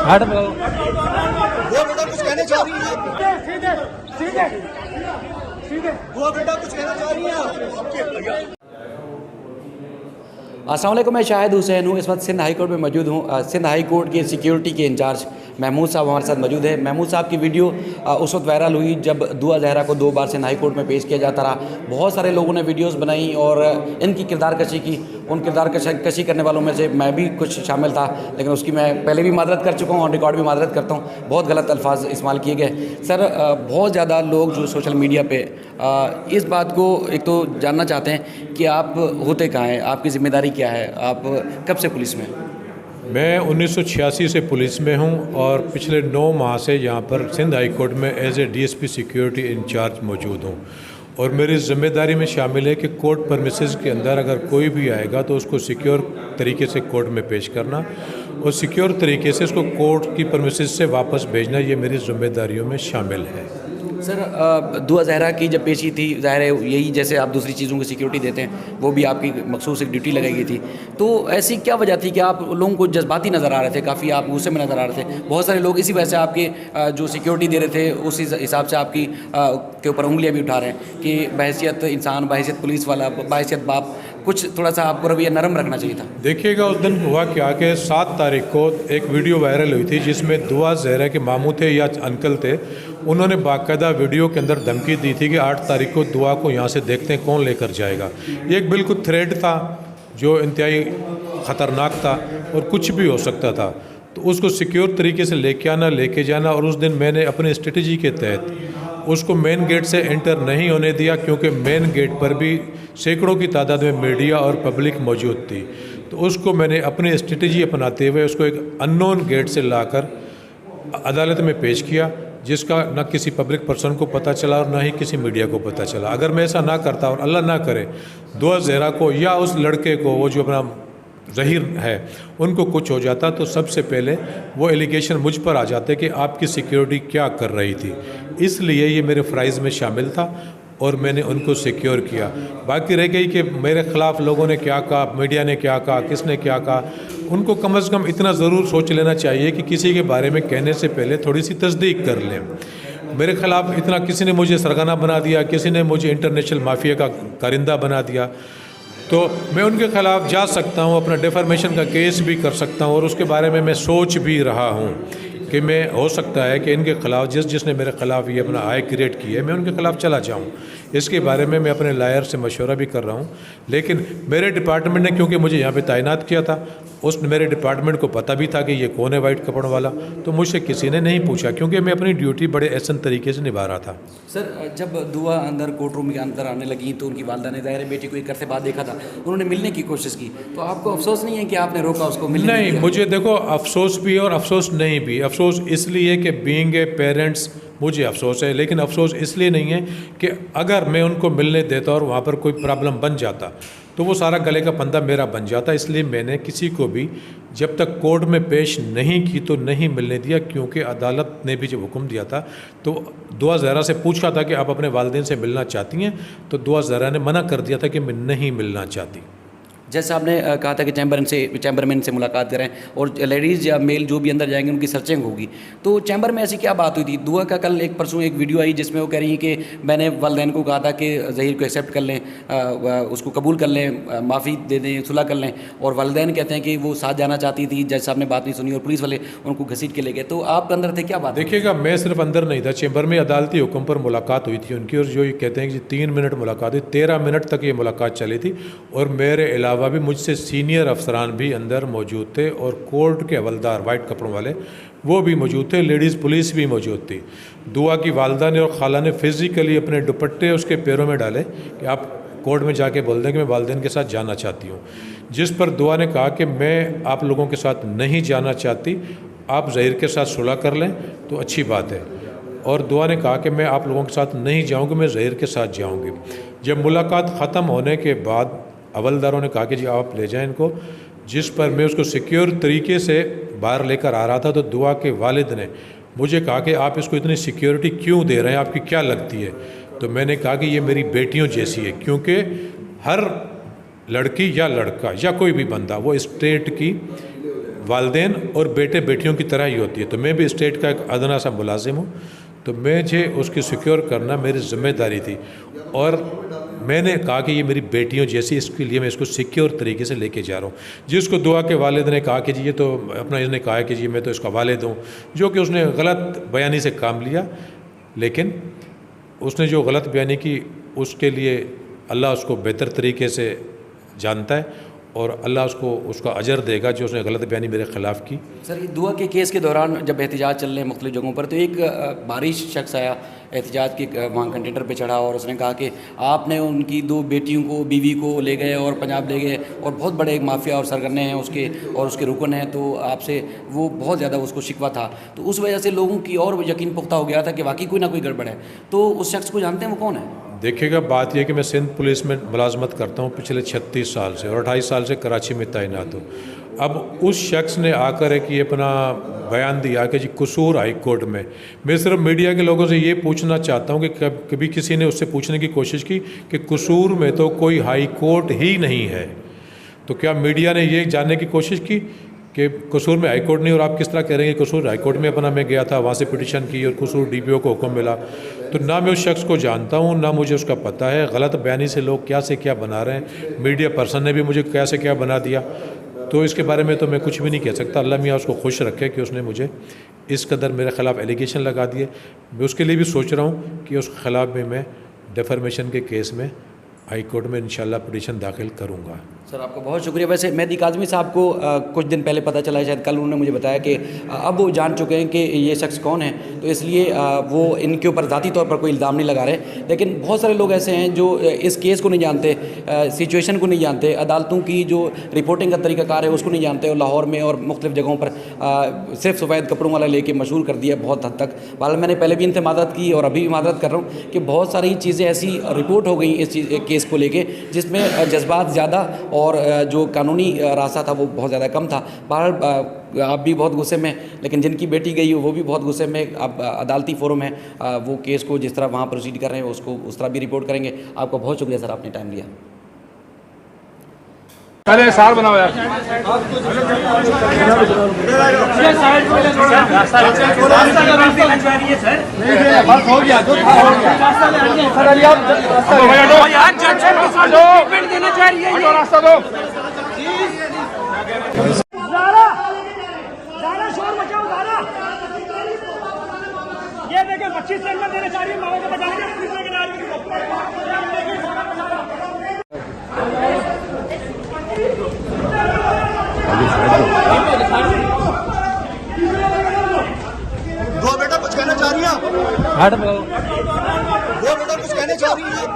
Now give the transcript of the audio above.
हट वो बेटा कुछ कहना चाह रही है वो बेटा कुछ कहना चाह रही है। अस्सलाम वालेकुम, मैं शाहिद हुसैन हूँ। इस वक्त सिंध हाई कोर्ट में मौजूद हूँ। सिंध हाई कोर्ट के सिक्योरिटी के इंचार्ज महमूद साहब हमारे साथ मौजूद है। महमूद साहब की वीडियो उस वक्त वायरल हुई जब दुआ जहरा को 2 बार सिंध हाई कोर्ट में पेश किया जाता रहा। बहुत सारे लोगों ने वीडियोस बनाई और इनकी किरदार कशी की। उन किरदार कशी करने वालों में से मैं भी कुछ शामिल था, लेकिन उसकी मैं पहले भी मादरत कर चुका हूँ और रिकॉर्ड भी मादरत करता हूँ। बहुत गलत अल्फाज इस्तेमाल किए गए। सर, बहुत ज़्यादा लोग जो सोशल मीडिया पर इस बात को एक तो जानना चाहते हैं कि आप होते कहाँ हैं, आपकी ज़िम्मेदारी क्या है, आप कब से पुलिस में हैं? मैं 1986 से पुलिस में हूं और पिछले 9 माह से यहां पर सिंध हाई कोर्ट में as a DSP security in-charge मौजूद हूं। और मेरी ज़िम्मेदारी में शामिल है कि कोर्ट परमिसेस के अंदर अगर कोई भी आएगा तो उसको सिक्योर तरीके से कोर्ट में पेश करना और सिक्योर तरीके से उसको कोर्ट की परमिसेस से वापस भेजना, ये मेरी ज़िम्मेदारियों में शामिल है। सर, दुआ जहरा की जब पेशी थी, ज़ाहिर है यही जैसे आप दूसरी चीज़ों की सिक्योरिटी देते हैं, वो भी आपकी मखसूस एक ड्यूटी लगाई गई थी। तो ऐसी क्या वजह थी कि आप लोगों को जज्बाती नज़र आ रहे थे, काफ़ी आप गुस्से में नज़र आ रहे थे? बहुत सारे लोग इसी वजह से आपके जो सिक्योरिटी दे रहे थे उस हिसाब से आपकी के ऊपर उंगलियां भी उठा रहे हैं कि बहैसियत इंसान, बहैसियत पुलिस वाला, बहैसियत बाप, कुछ थोड़ा सा आपको रवैया नरम रखना चाहिए था। देखिएगा, उस दिन हुआ क्या कि 7 तारीख को एक वीडियो वायरल हुई थी जिसमें दुआ जहरा के मामू थे या अंकल थे। उन्होंने बाकायदा वीडियो के अंदर धमकी दी थी कि 8 तारीख को दुआ को यहाँ से देखते हैं कौन लेकर जाएगा। ये एक बिल्कुल थ्रेड था जो इंतहाई ख़तरनाक था और कुछ भी हो सकता था। तो उसको सिक्योर तरीके से लेके आना, लेके जाना। और उस दिन मैंने अपनी स्ट्रेटजी के तहत उसको मेन गेट से एंटर नहीं होने दिया, क्योंकि मेन गेट पर भी सैकड़ों की तादाद में मीडिया और पब्लिक मौजूद थी। तो उसको मैंने अपनी स्ट्रेटजी अपनाते हुए उसको एक अननोन गेट से लाकर अदालत में पेश किया, जिसका न किसी पब्लिक पर्सन को पता चला और न ही किसी मीडिया को पता चला। अगर मैं ऐसा ना करता और अल्लाह ना करे दुआ जहरा को या उस लड़के को, वो जो अपना ज़हीर है, उनको कुछ हो जाता तो सबसे पहले वो एलिगेशन मुझ पर आ जाते कि आपकी सिक्योरिटी क्या कर रही थी। इसलिए ये मेरे फ़राइज़ में शामिल था और मैंने उनको सिक्योर किया। बाकी रह गई कि मेरे ख़िलाफ़ लोगों ने क्या कहा, मीडिया ने क्या कहा, किसने क्या कहा, उनको कम से कम इतना ज़रूर सोच लेना चाहिए कि किसी के बारे में कहने से पहले थोड़ी सी तस्दीक कर लें। मेरे ख़िलाफ़ इतना किसी ने मुझे सरगना बना दिया, किसी ने मुझे इंटरनेशनल माफिया का कारिंदा बना दिया, तो मैं उनके ख़िलाफ़ जा सकता हूँ, अपना डिफॉर्मेशन का केस भी कर सकता हूँ। और उसके बारे में मैं सोच भी रहा हूँ कि मैं, हो सकता है कि इनके ख़िलाफ़ जिसने मेरे ख़िलाफ़ ये अपना आय क्रिएट की है, मैं उनके ख़िलाफ़ चला जाऊँ। इसके बारे में मैं अपने लायर से मशवरा भी कर रहा हूँ। लेकिन मेरे डिपार्टमेंट ने, क्योंकि मुझे यहाँ पे तैनात किया था, उस मेरे डिपार्टमेंट को पता भी था कि ये कौन है वाइट कपड़ों वाला, तो मुझसे किसी ने नहीं पूछा, क्योंकि मैं अपनी ड्यूटी बड़े एहसन तरीके से निभा रहा था। सर, जब दुआ अंदर कोर्ट रूम के अंदर आने लगी तो उनकी वालदा ने ज़ाहिर है बेटी को एक अरसे बाद देखा था, उन्होंने मिलने की कोशिश की, तो आपको अफसोस नहीं है कि आपने रोका उसको मिलने? नहीं, मुझे देखो अफसोस भी और अफसोस नहीं भी। अफसोस इसलिए कि बीइंग ए पेरेंट्स मुझे अफसोस है, लेकिन अफसोस इसलिए नहीं है कि अगर मैं उनको मिलने देता और वहाँ पर कोई प्रॉब्लम बन जाता तो वो सारा गले का फंदा मेरा बन जाता। इसलिए मैंने किसी को भी जब तक कोर्ट में पेश नहीं की तो नहीं मिलने दिया, क्योंकि अदालत ने भी जब हुक्म दिया था तो दुआ जहरा से पूछा था कि आप अपने वालिदैन से मिलना चाहती हैं, तो दुआ जहरा ने मना कर दिया था कि मैं नहीं मिलना चाहती। जैसे आपने कहा था कि चैम्बरमैन से मुलाकात करें और लेडीज़ या मेल जो भी अंदर जाएंगे उनकी सर्चिंग होगी, तो चैम्बर में ऐसी क्या बात हुई थी? दुआ का कल परसों एक वीडियो आई जिसमें वो कह रही है कि मैंने वालिदैन को कहा था कि ज़हीर को एक्सेप्ट कर लें, उसको कबूल कर लें, माफ़ी दे दें, सुलह कर लें, और वालिदैन कहते हैं कि वो साथ जाना चाहती थी। जज साहब ने बात नहीं सुनी और पुलिस वाले उनको घसीट के ले गए। तो आप अंदर थे, क्या बात? देखिएगा, मैं सिर्फ अंदर नहीं था, चैम्बर में अदालती हुक्म पर मुलाकात हुई थी उनकी, और जो ये कहते हैं कि 3 मिनट मुलाकात हुई, 13 मिनट तक ये मुलाकात चली थी। और मेरे अलावा भी मुझसे सीनियर अफसरान भी अंदर मौजूद थे और कोर्ट के हवलदार वाइट कपड़ों वाले वो भी मौजूद थे, लेडीज़ पुलिस भी मौजूद थी। दुआ की वालदा ने और खाला ने फिज़िकली अपने दुपट्टे उसके पैरों में डाले कि आप कोर्ट में जाके बोल दें कि मैं वालिदैन के साथ जाना चाहती हूँ। जिस पर दुआ ने कहा कि मैं आप लोगों के साथ नहीं जाना चाहती, आप ज़हीर के साथ सुलह कर लें तो अच्छी बात है। और दुआ ने कहा कि मैं आप लोगों के साथ नहीं जाऊँगी, मैं ज़हीर के साथ जाऊँगी। जब मुलाकात ख़त्म होने के बाद हवलदारों ने कहा कि जी आप ले जाएं इनको, जिस पर मैं उसको सिक्योर तरीके से बाहर लेकर आ रहा था, तो दुआ के वालिद ने मुझे कहा कि आप इसको इतनी सिक्योरिटी क्यों दे रहे हैं, आपकी क्या लगती है? तो मैंने कहा कि ये मेरी बेटियों जैसी है, क्योंकि हर लड़की या लड़का या कोई भी बंदा वो स्टेट की वालदेन और बेटे बेटियों की तरह ही होती है। तो मैं भी स्टेट का एक अदना सा मुलाजिम हूँ, तो मुझे उसकी सिक्योर करना मेरी ज़िम्मेदारी थी और मैंने कहा कि ये मेरी बेटियों जैसी, इसके लिए मैं इसको सिक्योर तरीके से लेके जा रहा हूँ। जिसको दुआ के वालिद ने कहा कि जी ये तो अपना, इसने कहा कि जी मैं तो इसका वालिद हूँ, जो कि उसने गलत बयानी से काम लिया, लेकिन उसने जो गलत बयानी की उसके लिए अल्लाह उसको बेहतर तरीके से जानता है और अल्लाह उसको उसका अजर देगा जो उसने गलत बयानी मेरे ख़िलाफ़ की। सर, ये दुआ के केस के दौरान जब एहतजाज चल रहे हैं मुख्तलिफ जगहों पर, तो एक बारिश शख्स आया एहतजाज के वहाँ कंटेनर पे चढ़ा और उसने कहा कि आपने उनकी 2 बेटियों को, बीवी को ले गए और पंजाब ले गए और बहुत बड़े एक माफिया और सरगने हैं उसके और उसके रुकन हैं, तो आपसे वो बहुत ज़्यादा उसको शिकवा था। तो उस वजह से लोगों की और यकीन पुख्ता हो गया था कि वाकई कोई ना कोई गड़बड़ है। तो उस शख्स को जानते हैं वो कौन है? देखिएगा, बात यह कि मैं सिंध पुलिस में मुलाजमत करता हूँ पिछले 36 साल से और 28 साल से कराची में तैनात हूँ। अब उस शख्स ने आकर एक ये अपना बयान दिया कि जी कसूर हाई कोर्ट में। मैं सिर्फ मीडिया के लोगों से ये पूछना चाहता हूँ कि कभी किसी ने उससे पूछने की कोशिश की कि कसूर में तो कोई हाई कोर्ट ही नहीं है, तो क्या मीडिया ने ये जानने की कोशिश की कि कसूर में हाई कोर्ट नहीं? और आप किस तरह कह रहे हैं कि कसूर हाई कोर्ट में? अपना मैं गया था, वहाँ से पिटीशन की और कसूर DPO को हुक्म मिला। तो ना मैं उस शख्स को जानता हूँ, ना मुझे उसका पता है। गलत बयानी से लोग क्या से क्या बना रहे हैं, मीडिया पर्सन ने भी मुझे क्या से क्या बना दिया, तो इसके बारे में तो मैं कुछ भी नहीं कह सकता। अल्लाह मियाँ उसको खुश रखे कि उसने मुझे इस कदर मेरे ख़िलाफ़ एलिगेशन लगा दिए। मैं उसके लिए भी सोच रहा हूँ कि उसके ख़िलाफ़ भी मैं डिफर्मेशन के केस में हाई कोर्ट में इंशाल्लाह पिटीशन दाखिल करूँगा। सर, आपका बहुत शुक्रिया। वैसे मेहदी काज़मी साहब को कुछ दिन पहले पता चला है, शायद कल उन्होंने मुझे बताया कि अब वो जान चुके हैं कि ये शख्स कौन है, तो इसलिए वो इनके ऊपर ज़ाती तौर पर कोई इल्ज़ाम नहीं लगा रहे। लेकिन बहुत सारे लोग ऐसे हैं जो इस केस को नहीं जानते, सिचुएशन को नहीं जानते, अदालतों की जो रिपोर्टिंग का तरीक़ाकार है उसको नहीं जानते, और लाहौर में और मुख्तलिफ जगहों पर सिर्फ सफ़ेद कपड़ों वाला लेके मशहूर कर दिया बहुत हद तक। बहरहाल मैंने पहले भी इनसे मादत की और अभी भी मादत कर रहा हूँ कि बहुत सारी चीज़ें ऐसी रिपोर्ट हो गई इस केस को लेके जिसमें जज्बात ज़्यादा और जो कानूनी रास्ता था वो बहुत ज़्यादा कम था। बहरहाल आप भी बहुत गुस्से में, लेकिन जिनकी बेटी गई वो भी बहुत गुस्से में। अब अदालती फोरम है, वो केस को जिस तरह वहाँ प्रोसीड कर रहे हैं उसको उस तरह भी रिपोर्ट करेंगे। आपका बहुत शुक्रिया सर, आपने टाइम दिया। पहले सार बनाओ यार। बस हो गया, रास्ता दो। शोर मचाओ ज़्यादा। ये देखिए 25 सेकंड में देना चाहिए, माओ को बचाने के दो बेटा कुछ कहना चाह रही हैं आप? दो बेटा कुछ कहना चाह रही हैं आप?